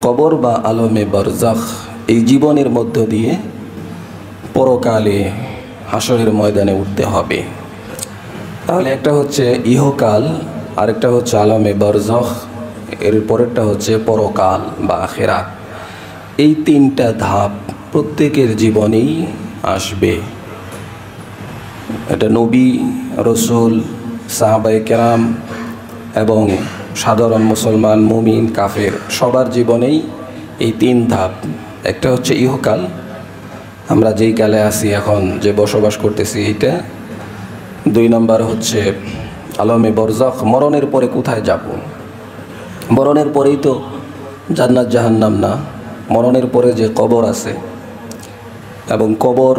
কবর বা আলমে বারজাখ এই জীবনের মধ্য দিয়ে পরকালে হাসরের ময়দানে উঠতে হবে। তাহলে একটা হচ্ছে ইহকাল, আরেকটা হচ্ছে আলমে বারজাখ, এর পরেরটা হচ্ছে পরকাল বা আখিরাত। এই তিনটা ধাপ প্রত্যেকের জীবনেই আসবে। এটা নবী, রসুল, সাহাবায়ে কেরাম এবং সাধারণ মুসলমান, মুমিন, কাফের সবার জীবনেই এই তিন ধাপ। একটা হচ্ছে ইহকাল, আমরা যেই কালে আছি এখন যে বসবাস করতেছি এইটা। 2 নম্বর হচ্ছে আলমে বারজাখ, মরণের পরে কোথায় যাব। মরণের পরেই তো জান্নাত জাহান্নাম না, মরণের পরে যে কবর আছে, এবং কবর,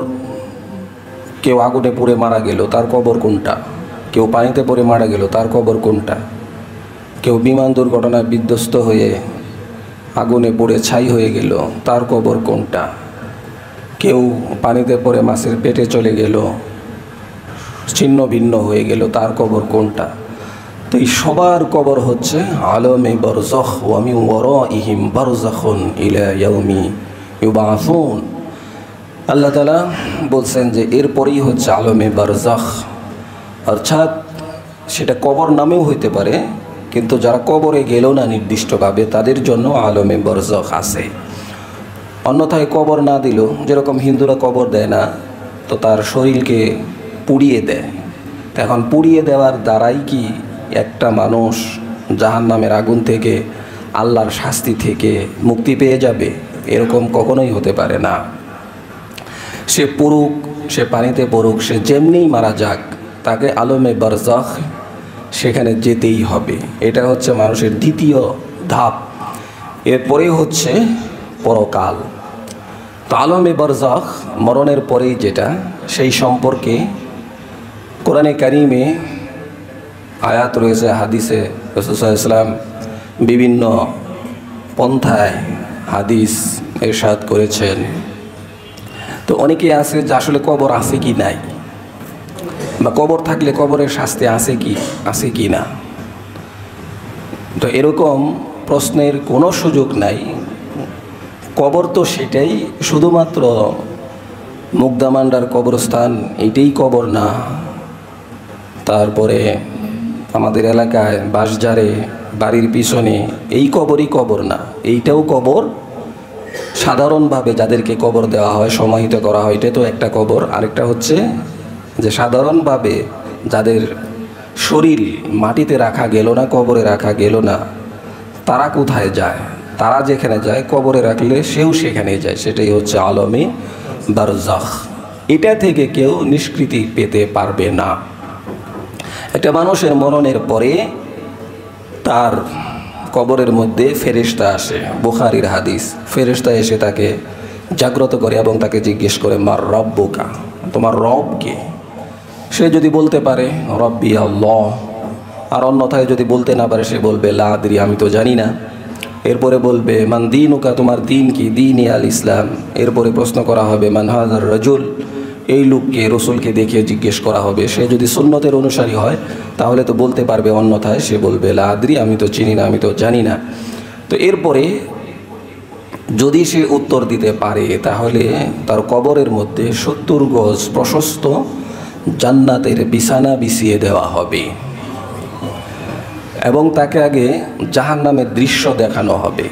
কেউ আগুনে পুড়ে মারা গেল তার কবর কোনটা, কেউ পানিতে পড়ে মারা গেল তার কবর কোনটা, কেউ বিমান দুর্ঘটনায় বিধ্বস্ত হয়ে আগুনে পুড়ে ছাই হয়ে গেল তার কবর কোনটা, কেউ পানিতে পড়ে মাছের পেটে চলে গেল, ছিন্ন ভিন্ন হয়ে গেল, তার কবর কোনটা। তো এই সবার কবর হচ্ছে আলমে বারজাখ, ওয়া মিন ওয়ারাইহিম বারজাখুন ইলা ইয়াউমি ইউবাসুন। আল্লাহ তাআলা বলছেন যে এরপরেই হচ্ছে আলমে বারজাখ, অর্থাৎ সেটা কবর নামেও হইতে পারে, কিন্তু যারা কবরে গেল না নির্দিষ্টভাবে তাদের জন্য আলমে বারজাখ আছে। অন্যথায় কবর না দিল, যেরকম হিন্দুরা কবর দেয় না, তো তার শরীরকে পুড়িয়ে দেয়। এখন পুড়িয়ে দেওয়ার দ্বারাই কি একটা মানুষ জাহান্নামের আগুন থেকে, আল্লাহর শাস্তি থেকে মুক্তি পেয়ে যাবে? এরকম কখনোই হতে পারে না। সে পড়ুক, সে পানিতে পড়ুক, সে যেমনিই মারা যাক, তাকে আলমে বারজাখ সেখানে যেতেই হবে। এটা হচ্ছে মানুষের দ্বিতীয় ধাপ। এরপরে হচ্ছে পরকাল। তো আলমে বারজাখ মরণের পরেই যেটা, সেই সম্পর্কে কোরআনে কারিমে আয়াত রয়েছে, হাদিসে রাসূল সাল্লাল্লাহু আলাইহি ওয়াসাল্লাম বিভিন্ন পন্থায় হাদিস ইরশাদ করেছেন। তো অনেকে আছে যে আসলে কবর আছে কি নাই, বা কবর থাকলে কবরের শাস্তি আছে কি না। তো এরকম প্রশ্নের কোনো সুযোগ নাই। কবর তো সেটাই, শুধুমাত্র মুগদামান্ডার কবরস্থান এইটাই কবর না, তারপরে আমাদের এলাকায় বাঁশঝাড়ে বাড়ির পিছনে এই কবরই কবর না, এইটাও কবর। সাধারণভাবে যাদেরকে কবর দেওয়া হয়, সমাহিত করা হয়, এটা তো একটা কবর। আরেকটা হচ্ছে যে সাধারণভাবে যাদের শরীর মাটিতে রাখা গেল না, কবরে রাখা গেল না, তারা কোথায় যায়? তারা যেখানে যায়, কবরে রাখলে সেও সেখানে যায়। সেটাই হচ্ছে আলমে বারজাখ। এটা থেকে কেউ নিষ্কৃতি পেতে পারবে না। একটা মানুষের মরণের পরে তার কবরের মধ্যে ফেরেশতা আসে, বুখারীর হাদিস। ফেরেশতা এসে তাকে জাগ্রত করে এবং তাকে জিজ্ঞেস করে, মার রব্বুকা, তোমার রব কে? সে যদি বলতে পারে রব্বি আল্লাহ, আর অন্যথায় যদি বলতে না পারে সে বলবে লা আদরি, আমি তো জানি না। এরপরে বলবে মান দীনুকা, তোমার দিন কি? দীনি আল ইসলাম। এরপরে প্রশ্ন করা হবে মান হাযার রাজুল, এই লোককে, রসুলকে দেখিয়ে জিজ্ঞেস করা হবে। সে যদি সুন্নতের অনুসারী হয় তাহলে তো বলতে পারবে, অন্যথায় সে বলবে লা আদরি, আমি তো চিনি না, আমি তো জানি না। তো এরপরে যদি সে উত্তর দিতে পারে তাহলে তার কবরের মধ্যে 70 গজ প্রশস্ত জান্নাতের বিছানা বিছিয়ে দেওয়া হবে এবং তাকে আগে জাহান্নামের দৃশ্য দেখানো হবে।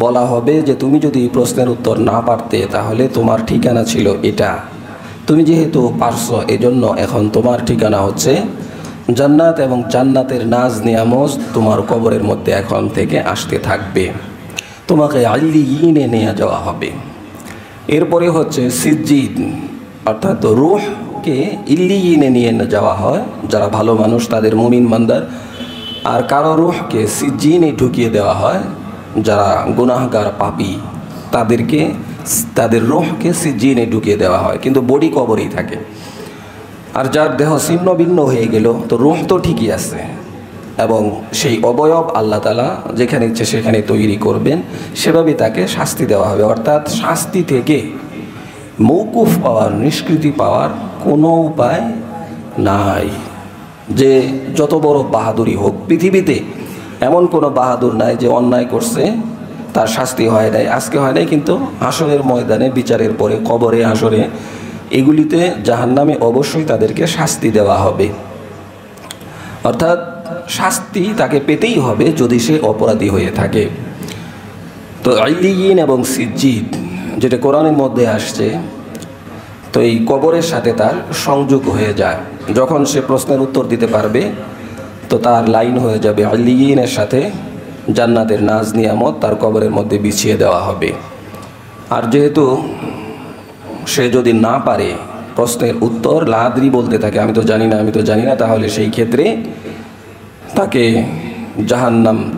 বলা হবে যে তুমি যদি এই প্রশ্নের উত্তর না পারতে তাহলে তোমার ঠিকানা ছিল এটা, তুমি যেহেতু পারছো এজন্য এখন তোমার ঠিকানা হচ্ছে জান্নাত, এবং জান্নাতের নাজ নিয়ামত তোমার কবরের মধ্যে এখন থেকে আসতে থাকবে। তোমাকে আল্লিয়িনে নিয়ে যাওয়া হবে। এরপরে হচ্ছে সিজ্জিন, অর্থাৎ রূহকে ইল্লিয়িনে নিয়ে যাওয়া হয় যারা ভালো মানুষ, তাদের মুমিন বান্দার। আর কারো রূহকে সিজ্জিনে ঢুকিয়ে দেওয়া হয় যারা গুনাহগার পাপী, তাদেরকে, তাদের রূহকে সিজ্জিনে ঢুকিয়ে দেওয়া হয়, কিন্তু বডি কবরেই থাকে। আর যার দেহ ছিন্ন ভিন্ন হয়ে গেল, তো রূহ তো ঠিকই আছে, এবং সেই অবয়ব আল্লাহ তাআলা যেখানে ইচ্ছে সেখানে তৈরি করবেন, সেভাবে তাকে শাস্তি দেওয়া হবে। অর্থাৎ শাস্তি থেকে মৌকুফ পাওয়ার, নিষ্কৃতি পাওয়ার কোনো উপায় নাই। যে যত বড় বাহাদুরি হোক, পৃথিবীতে এমন কোনো বাহাদুর নাই যে অন্যায় করছে তার শাস্তি হয় নাই, আজকে হয় নাই, কিন্তু হাসরের ময়দানে, বিচারের পরে, কবরে, হাসরে, এগুলিতে জাহান্নামে অবশ্যই তাদেরকে শাস্তি দেওয়া হবে। অর্থাৎ শাস্তি তাকে পেতেই হবে যদি সে অপরাধী হয়ে থাকে। তো ইল্লিয়িন এবং সিজ্জিদ যেটা কোরআনের মধ্যে আসছে, তো এই কবরের সাথে তার সংযোগ হয়ে যায়। যখন সে প্রশ্নের উত্তর দিতে পারবে তো তার লাইন হয়ে যাবে ইল্লিয়িনের সাথে জান্নাতের নাজ নিয়ামত তার কবরের মধ্যে বিছিয়ে দেওয়া হবে। আর যেহেতু সে যদি না পারে প্রশ্নের উত্তর, লাদ্রি বলতে থাকে, আমি তো জানি না, আমি তো জানি না, তাহলে সেই ক্ষেত্রে তাকে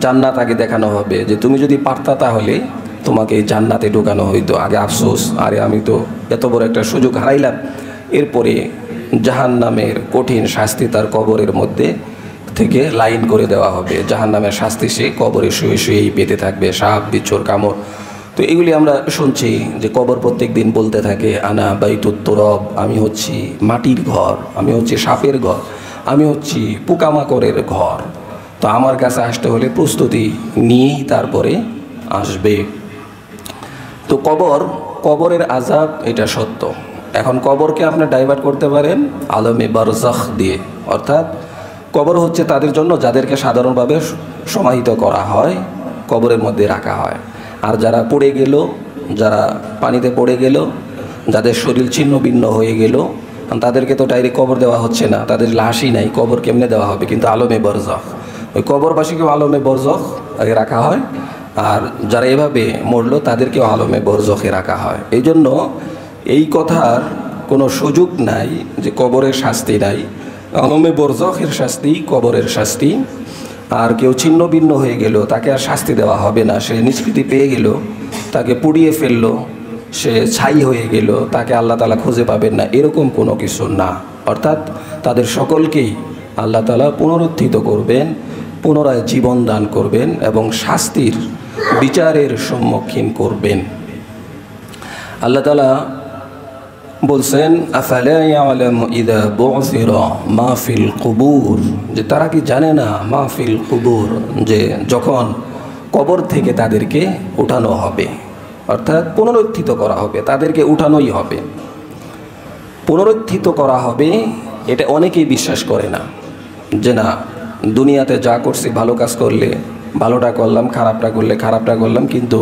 জান্নাত আগে দেখানো হবে যে তুমি যদি পারতা তাহলে তোমাকে জান্নাতে ঢোকানো হইতো। আগে আফসোস, আরে আমি তো এত বড় একটা সুযোগ হারাইলাম। এরপরে জাহান্নামের কঠিন শাস্তি তার কবরের মধ্যে থেকে লাইন করে দেওয়া হবে। জাহান্নামের শাস্তি সে কবরে শুয়ে শুয়েই পেতে থাকবে, সাপ বিচ্ছুর কামড়। তো এগুলি আমরা শুনছি যে কবর প্রত্যেক দিন বলতে থাকে আনা বাইতুত তুরাব, আমি হচ্ছি মাটির ঘর, আমি হচ্ছি সাপের ঘর, আমি হচ্ছি পোকামাকড়ের ঘর। তো আমার কাছে আসতে হলে প্রস্তুতি নিয়েই তারপরে আসবে। তো কবরের আযাব এটা সত্য। এখন কবরকে আপনি ডাইভার্ট করতে পারেন আলমে বারজাখ দিয়ে, অর্থাৎ কবর হচ্ছে তাদের জন্য যাদেরকে সাধারণভাবে সমাহিত করা হয়, কবরের মধ্যে রাখা হয়। আর যারা পড়ে গেল, যারা পানিতে পড়ে গেল, যাদের শরীর ছিন্ন ভিন্ন হয়ে গেল, তাদেরকে তো ডাইরেক্ট কবর দেওয়া হচ্ছে না, তাদের লাশই নাই, কবর কেমনে দেওয়া হবে? কিন্তু আলমে বারজাখ, ওই কবরবাসীকেও আলমে বারজাখ আগে রাখা হয়, আর যারা এভাবে মরলো তাদেরকেও আলমে বারজাখে রাখা হয়। এই জন্য এই কথার কোনো সুযোগ নাই যে কবরের শাস্তি নাই। আলমে বারজাখের শাস্তি কবরের শাস্তি। আর কেউ ছিন্ন ভিন্ন হয়ে গেল, তাকে আর শাস্তি দেওয়া হবে না। সে নিষ্কৃতি পেয়ে গেল, তাকে পুড়িয়ে ফেললো, সে ছাই হয়ে গেল, তাকে আল্লাহ তাআলা খুঁজে পাবেন না, এরকম কোনো কিছু না। অর্থাৎ তাদের সকলকেই আল্লাহ তাআলা পুনরুত্থিত করবেন, পুনরায় জীবন দান করবেন এবং শাস্তির বিচারের সম্মুখীন করবেন। আল্লাহ তাআলা বলছেন আফালা ইয়ালামু ইযা বু'সিরা মা ফিল কুবুর, যে তারা কি জানে না মা ফিল কুবুর, যে যখন কবর থেকে তাদেরকে উঠানো হবে, অর্থাৎ পুনরুত্থিত করা হবে, তাদেরকে উঠানোই হবে, পুনরুত্থিত করা হবে। এটা অনেকেই বিশ্বাস করে না, যে না দুনিয়াতে যা করছি, ভালো কাজ করলে ভালোটা করলাম, খারাপটা করলে খারাপটা করলাম, কিন্তু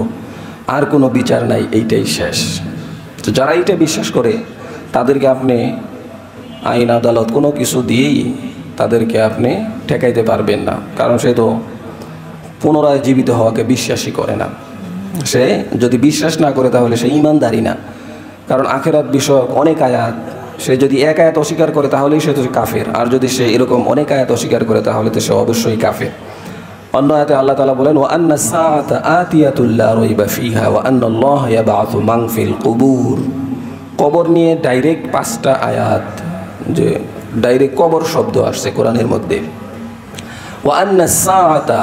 আর কোনো বিচার নাই, এইটাই শেষ। তো যারা এইটা বিশ্বাস করে তাদেরকে আপনি আইন আদালত কোনো কিছু দিয়েই তাদেরকে আপনি ঠেকাইতে পারবেন না, কারণ সে তো পুনরায় জীবিত হওয়াকে বিশ্বাসই করে না। সে যদি বিশ্বাস না করে তাহলে সে ঈমানদারি না, কারণ আখিরাত বিষয়ক অনেক আয়াত, সে যদি এক আয়াত অস্বীকার করে তাহলেই সে তো কাফের, আর যদি সে এরকম অনেক আয়াত অস্বীকার করে তাহলে তো সে অবশ্যই কাফের। অন্য আয়াতে আল্লাহ তাআলা বলেন ওয়া আন্না সাআতা আতিয়াতুল লা রাইবা ফিহা ওয়া আন্না আল্লাহা ইয়াবআথু মান ফিল কুবুর। কবর নিয়ে ডাইরেক্ট 5টা আয়াত, যে ডাইরেক্ট কবর শব্দ আসছে কোরআনের মধ্যে। ওয়া আন্না সাআতা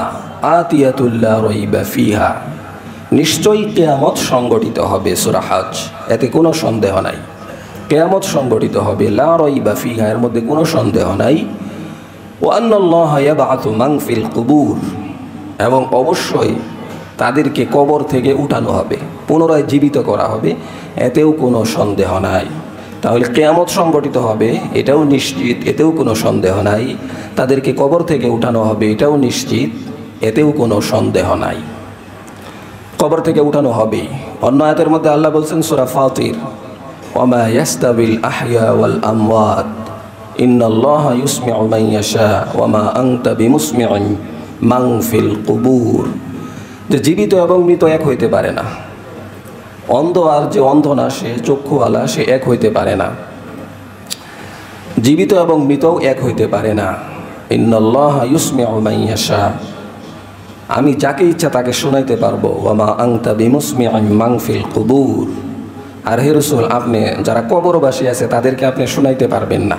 আতিয়াতুল লা রাইবা ফিহা, নিশ্চয়ই কিয়ামত সংগঠিত হবে, সূরা হজ, এতে কোনো সন্দেহ নাই। কিয়ামত সংগঠিত হবে, লা রাইবা ফিহা, এর মধ্যে কোনো সন্দেহ নাই। ওয়া আন্না আল্লাহা ইয়াবআথু মান ফিল কুবুর, এবং অবশ্যই তাদেরকে কবর থেকে উঠানো হবে, পুনরায় জীবিত করা হবে, এতেও কোনো সন্দেহ নাই। তাহলে কিয়ামত সংগঠিত হবে এটাও নিশ্চিত, এতেও কোনো সন্দেহ নাই। তাদেরকে কবর থেকে উঠানো হবে এটাও নিশ্চিত, এতেও কোনো সন্দেহ নাই। কবর থেকে উঠানো হবে। অন্য আয়াতের মধ্যে আল্লাহ বলছেন সূরা ফাতির ওয়া মা ইয়াস্তাবিল আহইয়া ওয়াল আমওয়াত ইন্নাল্লাহা ইউসমিউ মান ইয়াশা ওয়া মা আনতা বিমুসমিউন মান ফিল কুবুর, যে জীবিত এবং মৃত এক হইতে পারে না। অন্ধ আর যে অন্ধ না, সে চক্ষুওয়ালা, সে এক হইতে পারে না। জীবিত এবং মৃতও এক হইতে পারে না। ইন্নাল্লাহা ইউসমিউ মান ইয়াশা, আমি যাকে ইচ্ছা তাকে শোনাইতে পারবো। ওয়া মা আনতা বিমুসমিউন মান ফিল কুবুর, আর হে রাসূল আপনি যারা কবরবাসী আছে তাদেরকে আপনি শোনাইতে পারবেন না।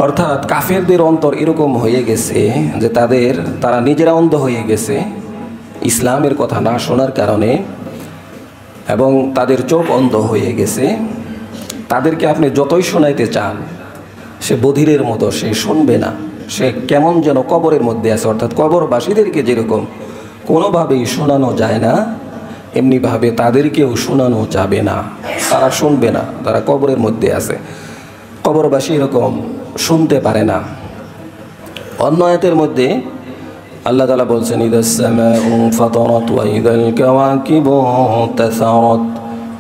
অর্থাৎ কাফেরদের অন্তর এরকম হয়ে গেছে যে তারা নিজেরা অন্ধ হয়ে গেছে ইসলামের কথা না শোনার কারণে, এবং তাদের চোখ অন্ধ হয়ে গেছে। তাদেরকে আপনি যতই শোনাইতে চান সে বধিরের মতো, সে শুনবে না। সে কেমন যেন কবরের মধ্যে আছে, অর্থাৎ কবরবাসীদেরকে যেরকম কোনোভাবেই শোনানো যায় না, এমনিভাবে তাদেরকেও শোনানো যাবে না। তারা শুনবে না, তারা কবরের মধ্যে আছে। কবরবাসী এরকম শুনতে পারে না। অন্য আয়াতের মধ্যে আল্লাহ তাআলা বলছেন, ইদাস সামাউ ফাতারাত ওয়া ইদাল কাওয়াকিবু তাসারাত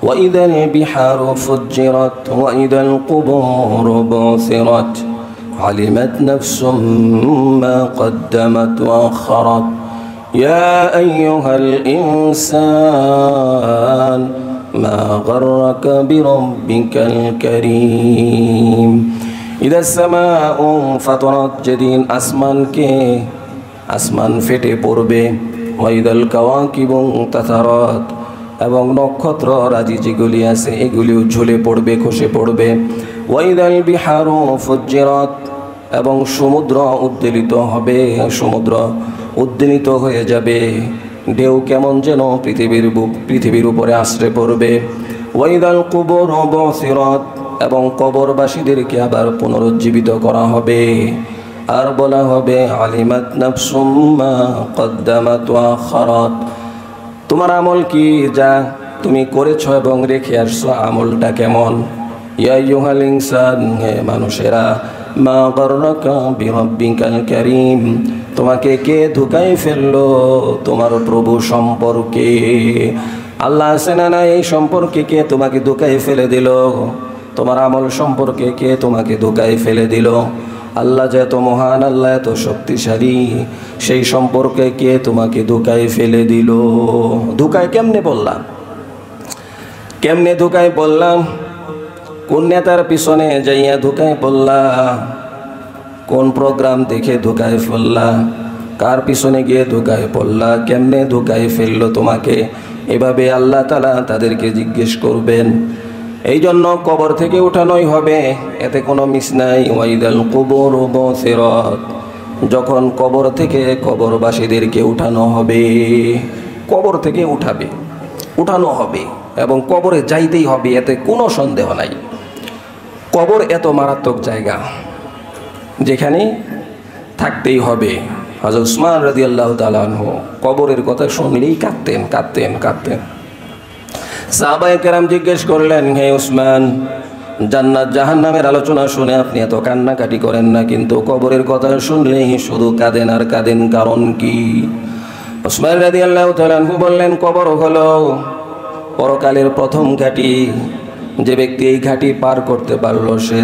ওয়া ইদাল বিহারু ফুজ্জিরাত ওয়া ইদাল কুবুরু বুসিরাত আলিমাত নাফসুম মা কদ্দামাত ওয়া আখারাত ইয়া আইয়ুহাল ইনসান মা গাররাকা বিরাব্বিকাল কারীম। ইদাস সামাউ ফাতারাত, যেদিন আসমান ফেটে পড়বে, ওয়াইদাল কাওয়াকিবু তাসারাত, এবং নক্ষত্র রাজি যেগুলি আছে এগুলিও ঝুলে পড়বে, খসে পড়বে। ওয়াইদাল বিহারু ফুজ্জিরাত, এবং সমুদ্র উদ্বেলিত হবে, সমুদ্র উদ্বেলিত হয়ে যাবে, ঢেউ কেমন যেন পৃথিবীর উপরে আশ্রে পড়বে। ওয়াইদাল কুবুরু বুসিরাত, এবং কবরবাসীদেরকে আবার পুনরুজ্জীবিত করা হবে। আর বলা হবে, আলিমাত নাফসুম মা কদ্দামাত ওয়া আখারাত, তোমার আমল কি, যা তুমি করেছ এবং রেখে আসছো, আমলটা কেমন। ইয়া আইয়ুহাল ইনসান, হে মানুষেরা, মা গাররাকা বিরাব্বিকাল কারীম, তোমাকে কে ধোঁকায় ফেললো তোমার প্রভু সম্পর্কে। আল্লাহ আছে না নাই, এই সম্পর্কে কে তোমাকে ধোঁকায় ফেলে দিল? তোমার আমল সম্পর্কে কে তোমাকে ধোঁকায় ফেলে দিল? আল্লাহ যে এত মহান, আল্লাহ এত শক্তিশালী, সেই সম্পর্কে কে তোমাকে ধোঁকায় ফেলে দিল? ধোঁকায় কেমনে বললাম? কেমনে ধোঁকায় বললাম? কোন নেতার পিছনে যাইয়া ধোঁকায় পড়লা? কোন প্রোগ্রাম দেখে ধোঁকায় ফেললা? কার পিছনে গিয়ে ধোঁকায় পড়লা? কেমনে ধোঁকায় ফেললো তোমাকে? এভাবে আল্লাহ তাআলা তাদেরকে জিজ্ঞেস করবেন। এই জন্য কবর থেকে উঠানোই হবে, এতে কোনো মিস নাই। ওয়াইদাল কুবুরু বুসিরাত, যখন কবর থেকে কবরবাসীদেরকে উঠানো হবে, কবর থেকে উঠানো হবে এবং কবরে যাইতেই হবে, এতে কোনো সন্দেহ নাই। কবর এত মারাত্মক জায়গা যেখানে থাকতেই হবে। হযরত উসমান রাদিয়াল্লাহু তাআলা আনহু কবরের কথা শুনলেই কাঁদতেন। সাহাবায়ে কেরাম জিজ্ঞেস করলেন, হে উসমান, জান্নাত জাহান্নামের আলোচনা শুনে আপনি এত কান্নাকাটি করেন না, কিন্তু কবরের কথা শুনলেই শুধু কাঁদেন আর কাঁদেন, কারণ কি? উসমান রাদিয়াল্লাহু তাআলা আনহু বললেন, কবর হলো পরকালের প্রথম ঘাঁটি। যে ব্যক্তি এই ঘাঁটি পার করতে পারল, সে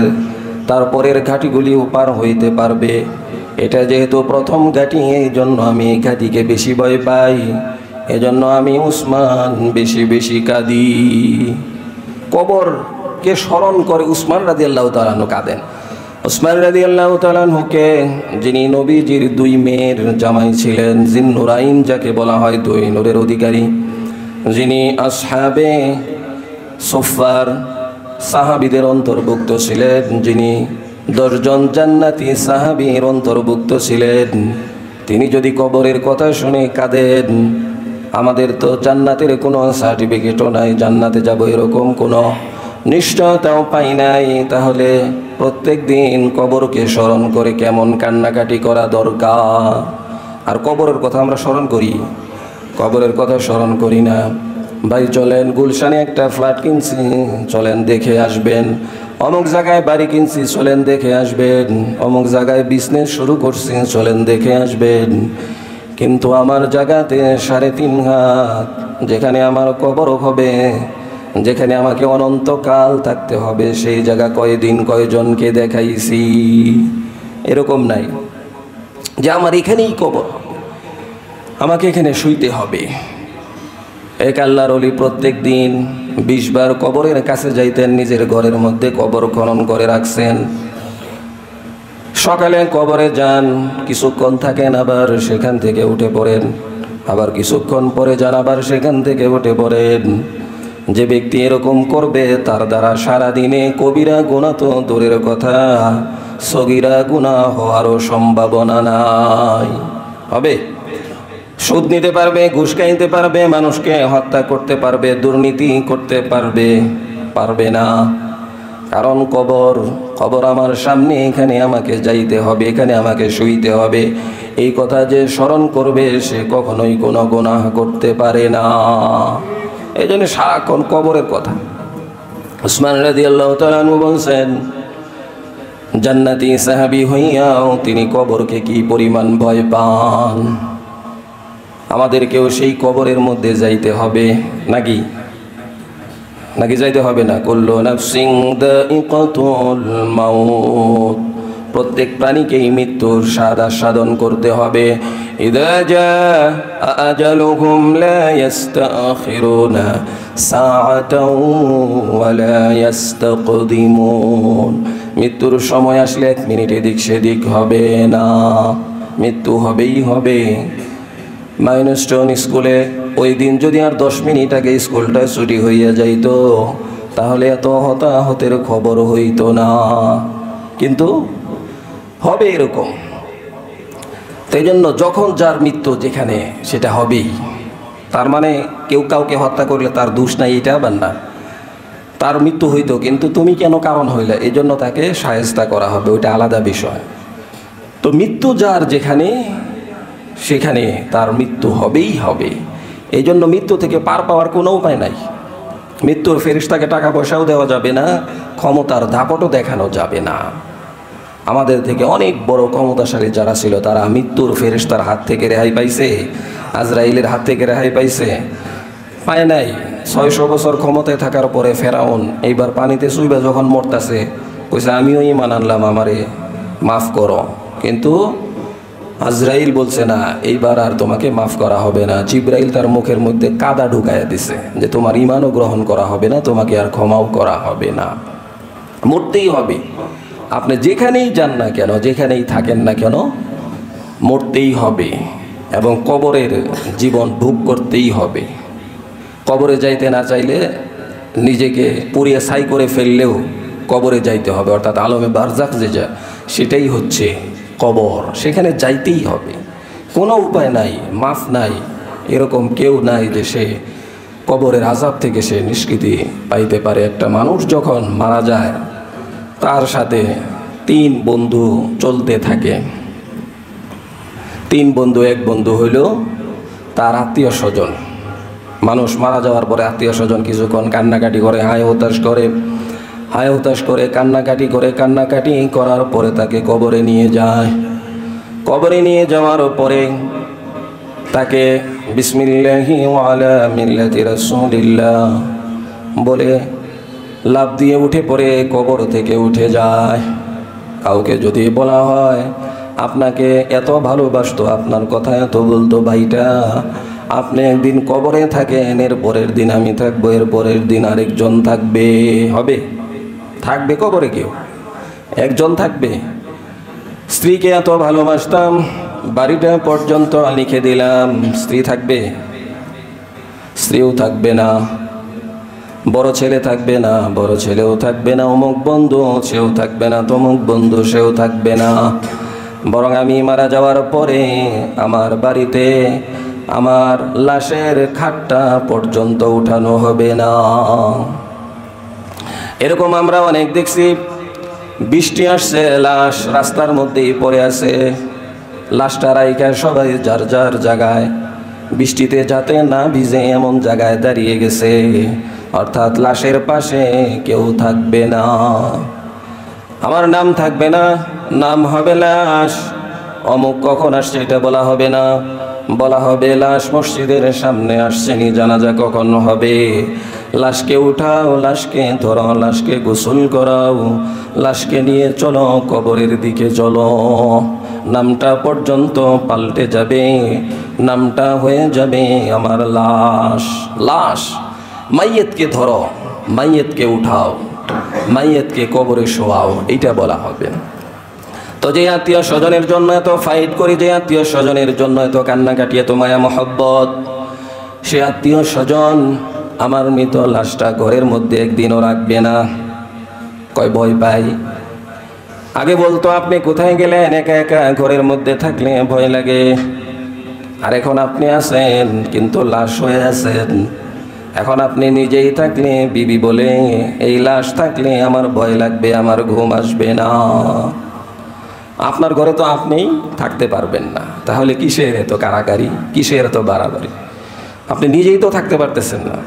তারপরের ঘাঁটিগুলিও পার হইতে পারবে। এটা যেহেতু প্রথম ঘাঁটি, এই জন্য আমি এই ঘাঁটিকে বেশি ভয় পাই, এজন্য আমি উসমান বেশি কাঁদি। কবরকে স্মরণ করে উসমান রাদিয়াল্লাহু তাআলা আনহু কাঁদেন। উসমান রাদিয়াল্লাহু তাআলা আনহুকে, যিনি নবীজির দুই মেয়ের জামাই ছিলেন, জিন্নুরাইন যাকে বলা হয়, দুই নূরের অধিকারী, যিনি আসহাবে সুফার সাহাবীদের অন্তর্ভুক্ত ছিলেন, যিনি 10 জন জান্নাতি সাহাবীর অন্তর্ভুক্ত ছিলেন, তিনি যদি কবরের কথা শুনে কাঁদেন, আমাদের তো জান্নাতের কোনো সার্টিফিকেটও নাই, জান্নাতে যাব এরকম কোনো নিশ্চয়তাও পাই নাই, তাহলে প্রত্যেক দিন কবরকে স্মরণ করে কেমন কান্নাকাটি করা দরকার। আর কবরের কথা আমরা স্মরণ করি, কবরের কথা স্মরণ করি না। ভাই চলেন, গুলশানে একটা ফ্ল্যাট কিনছি, চলেন দেখে আসবেন। অমুক জায়গায় বাড়ি কিনছি, চলেন দেখে আসবেন। অমুক জায়গায় বিজনেস শুরু করছি, চলেন দেখে আসবেন। কিন্তু আমার জায়গাতে 3.5 হাত, যেখানে আমার কবর হবে, যেখানে আমাকে অনন্তকাল থাকতে হবে, সেই জায়গা কয়দিন কয়জনকে দেখাইছি? এরকম নাই যে আমার এখানেই কবর, আমাকে এখানে শুইতে হবে। এক আল্লাহর ওলি প্রত্যেক দিন 20 বার কবরের কাছে যাইতেন, নিজের ঘরের মধ্যে কবর খনন করে রাখছেন। সকালে কবরে যান, কিছুক্ষণ থাকেন, আবার সেখান থেকে উঠে পড়েন, আবার কিছুক্ষণ পরে যান, আবার সেখান থেকে উঠে পড়েন। যে ব্যক্তি এরকম করবে, তার দ্বারা সারাদিনে কবিরা গুনাহ তো দূরের কথা, সগীরা গুনাহ হওয়ারও সম্ভাবনা নাই। হবে? সুদ নিতে পারবে, ঘুষ খাইতে পারবে, মানুষকে হত্যা করতে পারবে, দুর্নীতি করতে পারবে না। কারণ কবর আমার সামনে, এখানে আমাকে যাইতে হবে, এখানে আমাকে শুইতে হবে। এই কথা যে স্মরণ করবে সে কখনোই কোনো গুনাহ করতে পারে না। এই জন্য সারাক্ষণ কবরের কথা। উসমান রাদিয়াল্লাহু তাআলা আনহু বলছেন, জান্নাতি সাহাবী হইয়াও তিনি কবরকে কি পরিমাণ ভয় পান। আমাদেরকেও সেই কবরের মধ্যে যাইতে হবে নাকি যাইতে হবে না? কুল্লু নাফসিন যায়িকাতুল মাউত, প্রত্যেক প্রাণীকেই মৃত্যুর স্বাদ আস্বাদন করতে হবে। ইযা জাআ আজালুহুম লা ইস্তাখিরুনা সাআতাও ওয়া লা ইস্তাকদিমুন, মৃত্যুর সময় আসলে 1 মিনিট এদিক সেদিক হবে না, মৃত্যু হবেই হবে। মাইলস্টোন স্কুলে ওই দিন যদি আর 10 মিনিট আগে স্কুলটা ছুটি হইয়া যাইত তাহলে এত হতাহতের খবর হইতো না, কিন্তু হবে এরকম। তাই জন্য যখন যার মৃত্যু যেখানে সেটা হবেই। তার মানে কেউ কাউকে হত্যা করলে তার দোষ নাই এটা আবার না, তার মৃত্যু হইতো, কিন্তু তুমি কেন কারণ হইলে এই জন্য তাকে শায়েস্তা করা হবে, ওইটা আলাদা বিষয়। তো মৃত্যু যার যেখানে সেখানে তার মৃত্যু হবেই হবে। এই জন্য মৃত্যু থেকে পার পাওয়ার কোনো উপায় নাই। মৃত্যুর ফেরেশতাকে টাকা পয়সাও দেওয়া যাবে না, ক্ষমতার দাপটও দেখানো যাবে না। আমাদের থেকে অনেক বড় ক্ষমতাশালী যারা ছিল তারা মৃত্যুর ফেরেশতার হাত থেকে রেহাই পাইছে, আজরাইলের হাত থেকে রেহাই পাইছে? পায় নাই। 600 বছর ক্ষমতায় থাকার পরে ফেরাউন এইবার পানিতে চুইবা যখন মরতাছে কইছে আমিও ঈমান আনলাম, আমারে মাফ করো, কিন্তু আজরাইল বলছে না, এইবার আর তোমাকে মাফ করা হবে না। জিব্রাইল তার মুখের মধ্যে কাদা ঢুকাইয়া দিছে যে তোমার ঈমানও গ্রহণ করা হবে না, তোমাকে আর ক্ষমাও করা হবে না, মরতেই হবে। আপনি যেখানেই যান না কেন, যেখানেই থাকেন না কেন, মরতেই হবে এবং কবরের জীবন ভোগ করতেই হবে। কবরে যাইতে না চাইলে নিজেকে পুড়িয়ে ছাই করে ফেললেও কবরে যাইতে হবে, অর্থাৎ আলমে বারজাখ যে যা সেটাই হচ্ছে কবর, সেখানে যাইতেই হবে। কোনো উপায় নাই, মাফ নাই, এরকম কেউ নাই যে সে কবরের আযাব থেকে সে নিষ্কৃতি পাইতে পারে। একটা মানুষ যখন মারা যায় তার সাথে 3 বন্ধু চলতে থাকে। 3 বন্ধু, এক বন্ধু হইল তার আত্মীয় স্বজন। মানুষ মারা যাওয়ার পরে আত্মীয় স্বজন কিছুক্ষণ কান্নাকাটি করে, হায় হতাশ করে কান্নাকাটি করার পরে তাকে কবরে নিয়ে যায়। কবরে নিয়ে যাওয়ার পরে তাকে বিসমিল্লাহি ওয়া আলা মিল্লাতি রাসূলিল্লাহ বলে লাফ দিয়ে উঠে পড়ে কবর থেকে উঠে যায়। কাউকে যদি বলা হয় আপনাকে এত ভালোবাসতো, আপনার কথা এত বলতো, ভাইটা আপনি একদিন কবরে থাকেন, এর পরের দিন আমি থাকবো, এর পরের দিন আরেকজন থাকবে, হবে? থাকবে কবরে কেউ একজন থাকবে। স্ত্রীকে এত ভালোবাসতাম, বাড়িটা পর্যন্ত লিখে দিলাম, স্ত্রী থাকবে? স্ত্রীও থাকবে না। বড় ছেলে থাকবে না, বড় ছেলেও থাকবে না। অমুক বন্ধু সেও থাকবে না, তমুক বন্ধু সেও থাকবে না। বরং আমি মারা যাওয়ার পরে আমার বাড়িতে আমার লাশের খাটটা পর্যন্ত উঠানো হবে না। এরকম আমরা অনেক দেখছি। বৃষ্টি আসছে, লাশ রাস্তার মধ্যেই পড়ে আছে, লাশটা রাইখা সবাই যার যার জায়গায় বৃষ্টিতে যাতে না ভিজে এমন জায়গায় দাঁড়িয়ে গেছে, অর্থাৎ লাশের পাশে কেউ থাকবে না। আমার নাম থাকবে না, নাম হবে লাশ। অমুক কখন আসছে এটা বলা হবে না, বলা হবে লাশ মসজিদের সামনে আসছেনি, জানাজা কখন হবে। লাশকে উঠাও, লাশকে ধরো, লাশকে গোসল করাও, লাশকে নিয়ে চলো কবরের দিকে চলো। নামটা পর্যন্ত পাল্টে যাবে, নামটা হয়ে যাবে আমার লাশ। লাশ, মাইয়েতকে ধরো, মাইয়েতকে উঠাও, মাইয়েতকে কবরে শোয়াও, এইটা বলা হবে। তো যে আত্মীয় স্বজনের জন্য এত ফাইট করি, যে আত্মীয় স্বজনের জন্য এত কান্নাকাটি, এত মায়া মহব্বত, সে আত্মীয় স্বজন আমার মৃত লাশটা ঘরের মধ্যে একদিনও রাখবে না। কয় ভয় পাই। আগে বলতো আপনি কোথায় গেলেন, একা একা ঘরের মধ্যে থাকলে ভয় লাগে। আর এখন আপনি আছেন কিন্তু লাশ হয়ে আছেন, এখন আপনি নিজেই থাকলে বিবি বলে এই লাশ থাকলে আমার ভয় লাগবে, আমার ঘুম আসবে না। আপনার ঘরে তো আপনিই থাকতে পারবেন না, তাহলে কিসের এত কারাকারি, কিসের এত বাড়াবাড়ি? আপনি নিজেই তো থাকতে পারতেছেন না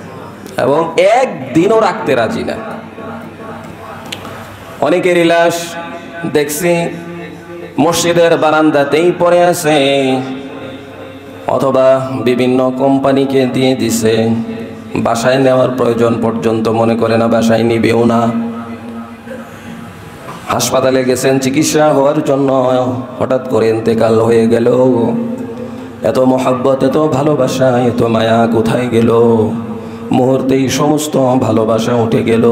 এবং একদিনও রাখতে রাজি না। অনেকেরই লাশ দেখছি মসজিদের বারান্দাতেই পড়ে আছে, অথবা বিভিন্ন কোম্পানিকে দিয়ে দিছে, বাসায় নেওয়ার প্রয়োজন পর্যন্ত মনে করে না, বাসায় নিবেও না। হাসপাতালে গেছেন চিকিৎসা হওয়ার জন্য, হঠাৎ করে ইন্তেকাল হয়ে গেল। এত মহব্বত, এত ভালোবাসা, এত মায়া কোথায় গেল? মুহূর্তেই সমস্ত ভালোবাসা উঠে গেল।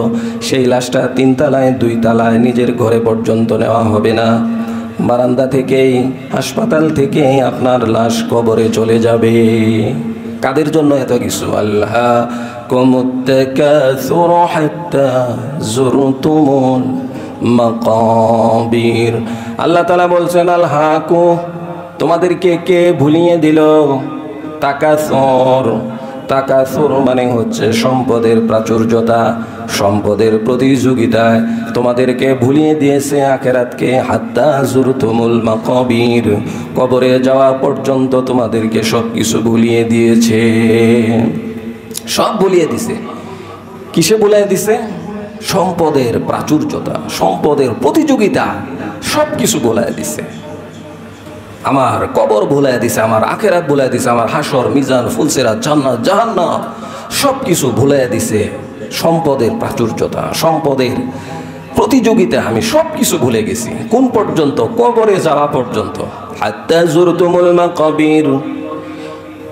সেই লাশটা 3 তলায় 2 তলায় নিজের ঘরে পর্যন্ত নেওয়া হবে না, বারান্দা থেকেই, হাসপাতাল থেকে আপনার লাশ কবরে চলে যাবে। কাদের জন্য এত কিছু? আল্লাহ কুমুত্তাকাসুর হাত্তা যুরতুমুল মাকাবির। আল্লাহ তাআলা বলছেন আল্লাহকু, তোমাদেরকে কে ভুলিয়ে দিল? তাকাসুর, তাকাসুর মানে হচ্ছে সম্পদের প্রাচুর্যতা, সম্পদের প্রতিযোগিতায় তোমাদেরকে ভুলিয়ে দিয়েছে আখিরাতকে। হাত্তা যুরতুমুল মাকাবির, কবরে যাওয়া পর্যন্ত তোমাদেরকে সব কিছু ভুলিয়ে দিয়েছে। সব ভুলিয়ে দিছে। কিসে ভুলিয়ে দিছে? সম্পদের প্রাচুর্যতা, সম্পদের প্রতিযোগিতা, সব কিছু ভুলিয়ে দিছে। আমার কবর ভুলাই দিছে, আমার আখিরাত ভুলাই দিছে, আমার হাসর, মিজান, ফুলসিরাত, জান্নাত, জাহান্নাম সব কিছু ভুলাই দিছে। সম্পদের প্রাচুর্যতা, সম্পদের প্রতিযোগিতা, আমি সব কিছু ভুলে গেছি। কোন পর্যন্ত? কবরে যাওয়া পর্যন্ত। হাত্তা যুরতুমুল মাকাবির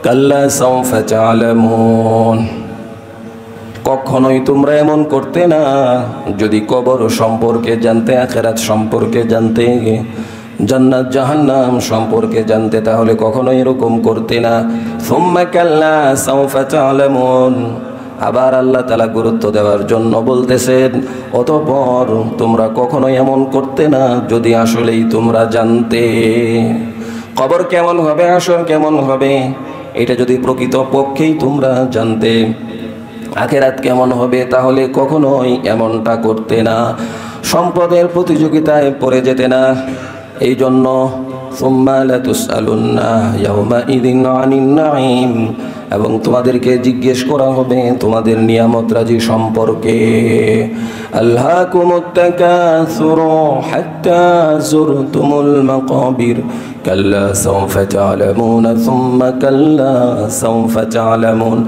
কাল্লা সাউফা তা'লামুন। কখনোই তোমরা এমন করতে না যদি কবর সম্পর্কে জানতে, আখিরাত সম্পর্কে জানতে, জান্নাত জাহান্নাম সম্পর্কে জানতে, তাহলে কখনো এরকম করতে না। সুম্মা কাল্লা সাউফা তা'লামুন। আবার আল্লাহ তাআলা গুরুত্ব দেওয়ার জন্য বলতেছেন অতঃপর তোমরা কখনো এমন করতে না যদি আসলেই তোমরা জানতে। কবর কেমন হবে, আসর কেমন হবে, এটা যদি প্রকৃত পক্ষেই তোমরা জানতে, আখিরাত কেমন হবে, তাহলে কখনোই এমনটা করতে না, সম্পদের প্রতিযোগিতায় পড়ে যেতে না। এই জন্য সুম্মা লাতুসআলুন্না ইয়াওমাইযিন আনিন নাঈম, এবং তোমাদেরকে জিজ্ঞেস করা হবে তোমাদের নিয়ামত রাজি সম্পর্কে। আল্লাকুমুত তাকাসুর হাত্তা যুরতুমুল মাকাবির কাল্লা সাউফা তা'লামুন সুম্মা কাল্লা সাউফা তা'লামুন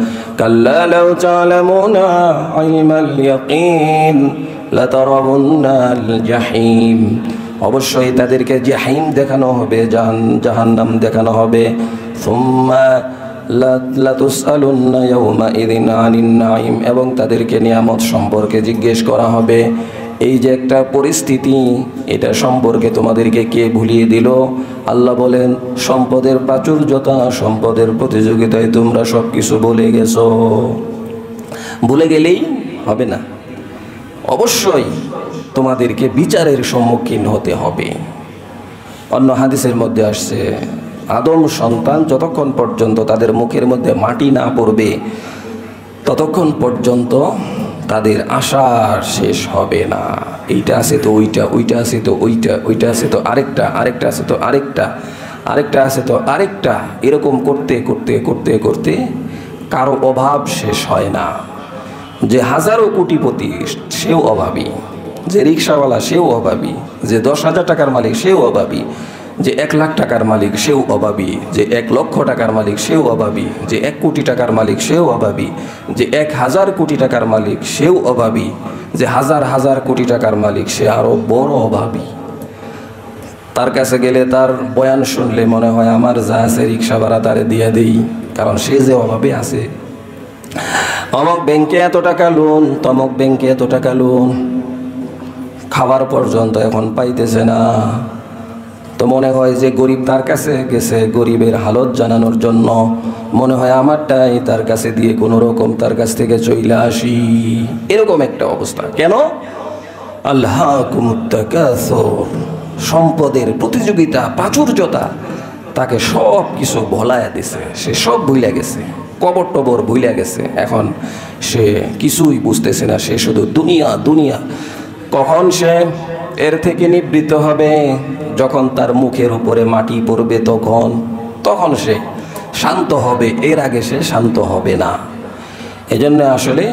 কাল্লা লাউ তা'লামুনা ইলমাল ইয়াকিন লাতারাবুন্নাল জাহিম। অবশ্যই তাদেরকে জাহিম দেখানো হবে, জাহান্নাম দেখানো হবে। সুম্মা লাতুসআলুন্না ইয়াওমাইযিন আনিন নাঈম, এবং তাদেরকে নিয়ামত সম্পর্কে জিজ্ঞেস করা হবে। এই যে একটা পরিস্থিতি, এটা সম্পর্কে তোমাদেরকে কে ভুলিয়ে দিল? আল্লাহ বলেন সম্পদের প্রাচুর্যতা, সম্পদের প্রতিযোগিতায় তোমরা সব কিছু ভুলে গেছো। ভুলে গেলেই হবে না, অবশ্যই তোমাদেরকে বিচারের সম্মুখীন হতে হবে। অন্য হাদিসের মধ্যে আসছে আদম সন্তান যতক্ষণ পর্যন্ত তাদের মুখের মধ্যে মাটি না পড়বে ততক্ষণ পর্যন্ত তাদের আশা শেষ হবে না। এইটা আছে তো ওইটা, ওইটা আছে তো ওইটা, ওইটা আছে তো আরেকটা, আরেকটা আছে তো আরেকটা, আরেকটা আছে তো আরেকটা, এরকম করতে করতে করতে করতে কারো অভাব শেষ হয় না। যে হাজারো কোটিপতি সেও অভাবী, যে রিক্সাওয়ালা সেও অভাবী, যে 10,000 টাকার মালিক সেও অভাবী, যে 1 লাখ টাকার মালিক সেও অভাবী, যে 1 লক্ষ টাকার মালিক সেও অভাবী, যে 1 কোটি টাকার মালিক সেও অভাবী, যে 1000 কোটি টাকার মালিক সেও অভাবী, যে হাজার হাজার কোটি টাকার মালিক সে আরো বড় অভাবী। তার কাছে গেলে তার বয়ান শুনলে মনে হয় আমার যা আছে রিক্সা ভাড়া তারে দিয়ে দেই, কারণ সে যে অভাবে আছে। অমুক ব্যাংকে এত টাকা লোন, তমুক ব্যাংকে এত টাকা লোন, খাবার পর্যন্ত এখন পাইতেছে না। তো মনে হয় যে গরিব তার কাছে গেছে গরিবের হালত জানানোর জন্য, মনে হয় আমারটাই তার কাছে দিয়ে কোনো রকম তার কাছ থেকে চলে আসি, এরকম একটা অবস্থা। কেন? আল্লাহকুমুত তাকাসুর, সম্পদের প্রতিযোগিতা, প্রাচুর্যতা তাকে সব কিছু ভোলায়া দিছে, সে সব ভুলে গেছে। কবর টবর ভুলে গেছে, এখন সে কিছুই বুঝতেছে না, সে শুধু দুনিয়া দুনিয়া। কখন সে এর থেকে নিবৃত্ত হবে? যখন তার মুখের উপরে মাটি পড়বে, তখন সে শান্ত হবে, এর আগে সে শান্ত হবে না। এজন্য আসলে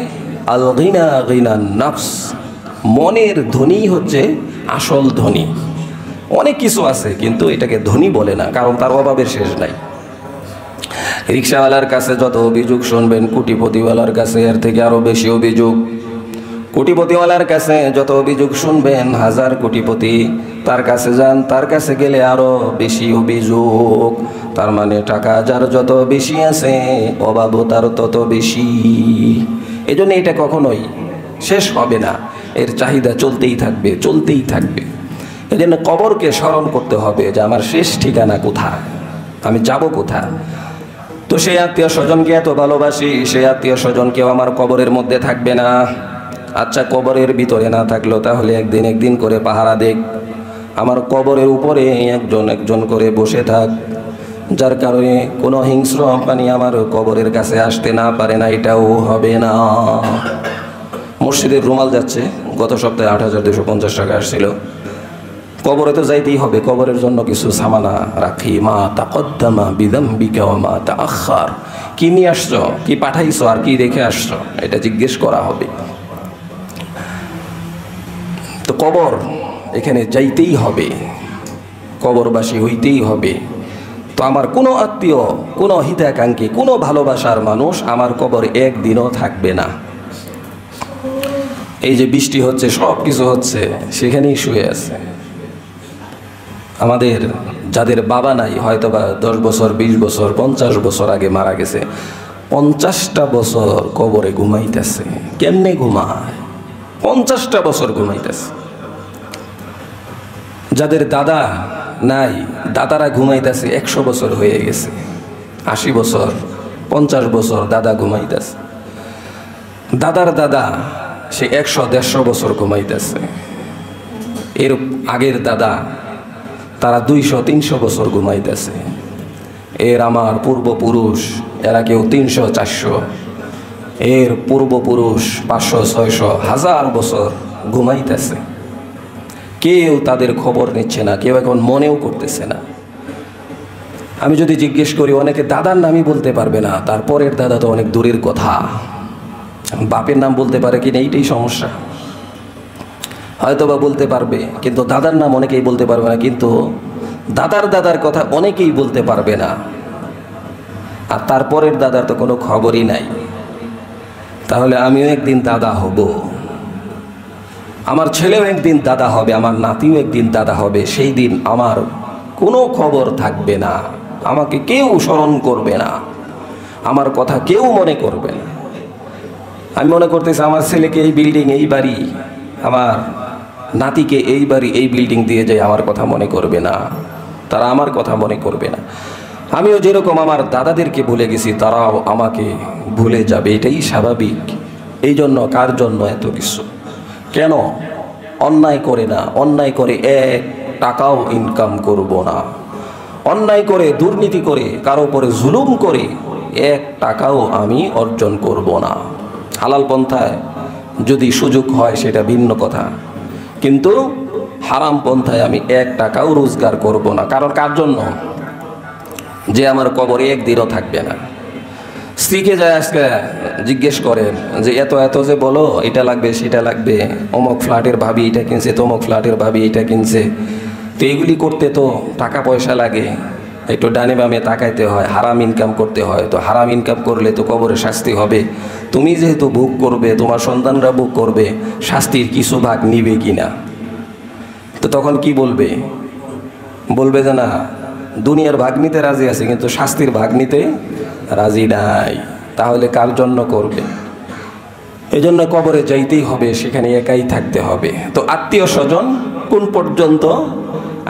আল গিনা গিনান নাফস, মনের ধনী হচ্ছে আসল ধনী। অনেক কিছু আছে কিন্তু এটাকে ধনী বলে না, কারণ তার অভাবের শেষ নাই। রিক্সাওয়ালার কাছে যত অভিযোগ শুনবেন, কোটিপতিওয়ালার কাছে এর থেকে আরো বেশি অভিযোগ। কোটিপতিওয়ালার কাছে যত অভিযোগ শুনবেন, 1000 কোটিপতি তার কাছে যান, তার কাছে গেলে আরো বেশি অভিযোগ। তার মানে টাকা যার যত বেশি আছে, অভাবও তার তত বেশি। এজন্য এটা কখনোই শেষ হবে না, এর চাহিদা চলতেই থাকবে, চলতেই থাকবে। এজন্য কবরকে স্মরণ করতে হবে যে আমার শেষ ঠিকানা কোথায়, আমি যাব কোথায়। তো সেই আত্মীয় স্বজনকে এত ভালোবাসি, সেই আত্মীয় স্বজন কেউ আমার কবরের মধ্যে থাকবে না। আচ্ছা, কবরের ভিতরে না থাকলেও তাহলে একদিন করে পাহারা দেখ, আমার কবরের উপরে একজন একজন করে বসে থাক, যার কারণে কোনো হিংস্র প্রাণী আমার কবরের কাছে আসতে না পারে না, এটাও হবে না। মসজিদের রুমাল যাচ্ছে, গত সপ্তাহে 8250 টাকা আসছিল। কবরে তো যাইতেই হবে, কবরের জন্য কিছু সামানা রাখি। মা তাকদ্দামা বিদাম্বিকা ওয়া মা তাআখার, কি নিয়ে আসছো, কি পাঠাইছো, আর কি রেখে আসছো, এটা জিজ্ঞেস করা হবে। তো কবর, এখানে যাইতেই হবে, কবরবাসী হইতেই হবে। তো আমার কোনো আত্মীয়, কোনো হিতাকাঙ্ক্ষী, কোনো ভালোবাসার মানুষ আমার কবর একদিনও থাকবে না। এই যে বৃষ্টি হচ্ছে, সব কিছু হচ্ছে, সেখানেই শুয়ে আছে। আমাদের যাদের বাবা নাই, হয়তো বা 10 বছর 20 বছর 50 বছর আগে মারা গেছে, 50টা বছর কবরে ঘুমাইতেছে। কেমনে ঘুমায়? 50টা বছর ঘুমাইতেছে। যাদের দাদা নাই, দাদারা ঘুমাইতেছে 100 বছর হয়ে গেছে, 80 বছর 50 বছর দাদা ঘুমাইতেছে। দাদার দাদা সে 100-150 বছর ঘুমাইতেছে। এর আগের দাদা তারা 200-300 বছর ঘুমাইতেছে। এর আমার পূর্বপুরুষ, এরা কেউ 300-400, এর পূর্বপুরুষ 500-600, 1000 বছর ঘুমাইতেছে। কেউ তাদের খবর নিচ্ছে না, কেউ এখন মনেও করতেছে না। আমি যদি জিজ্ঞেস করি, অনেকে দাদার নামই বলতে পারবে না, তারপরের দাদা তো অনেক দূরের কথা। বাপের নাম বলতে পারে কিনা, এইটাই সমস্যা। হয়তো বা বলতে পারবে, কিন্তু দাদার নাম অনেকেই বলতে পারবে না, কিন্তু দাদার কথা অনেকেই বলতে পারবে না। আর তারপরের দাদার তো কোনো খবরই নাই। তাহলে আমিও একদিন দাদা হব, আমার ছেলেও একদিন দাদা হবে, আমার নাতিও একদিন দাদা হবে। সেই দিন আমার কোনো খবর থাকবে না, আমাকে কেউ স্মরণ করবে না, আমার কথা কেউ মনে করবে না। আমি মনে করতেছি আমার ছেলেকে এই বিল্ডিং, এই বাড়ি, আমার নাতিকে এই বাড়ি, এই বিল্ডিং দিয়ে যায়, আমার কথা মনে করবে না, তারা আমার কথা মনে করবে না। আমিও যেরকম আমার দাদাদেরকে ভুলে গেছি, তারাও আমাকে ভুলে যাবে, এটাই স্বাভাবিক। এই জন্য কার জন্য এত কিছু? কেন? অন্যায় করে না, অন্যায় করে 1 টাকাও ইনকাম করব না, অন্যায় করে, দুর্নীতি করে, কারো উপরে জুলুম করে 1 টাকাও আমি অর্জন করব না। হালাল পন্থায় যদি সুযোগ হয় সেটা ভিন্ন কথা, কিন্তু হারাম পন্থায় আমি 1 টাকাও রোজগার করব না। কারণ কার জন্য? যে আমার কবরে একদিনও থাকবে না। স্ত্রীকে যায় আজকে জিজ্ঞেস করেন যে এত এত যে বলো, এটা লাগবে সেটা লাগবে, অমুক ফ্ল্যাটের ভাবি এটা কিনছে, তমুক ফ্ল্যাটের ভাবি এটা কিনছে, তো এইগুলি করতে তো টাকা পয়সা লাগে, একটু ডানে বামে তাকাইতে হয়, হারাম ইনকাম করতে হয়। তো হারাম ইনকাম করলে তো কবরে শাস্তি হবে। তুমি যেহেতু ভোগ করবে, তোমার সন্তানরা ভোগ করবে, শাস্তির কিছু ভাগ নিবে কিনা? তো তখন কি বলবে? বলবে যে না, দুনিয়ার ভাগ নিতে রাজি আছে, কিন্তু শাস্তির ভাগ নিতে রাজি নাই। তাহলে কার জন্য করবে? এজন্য কবরে যাইতেই হবে, সেখানে একাই থাকতে হবে। তো আত্মীয় স্বজন কোন পর্যন্ত?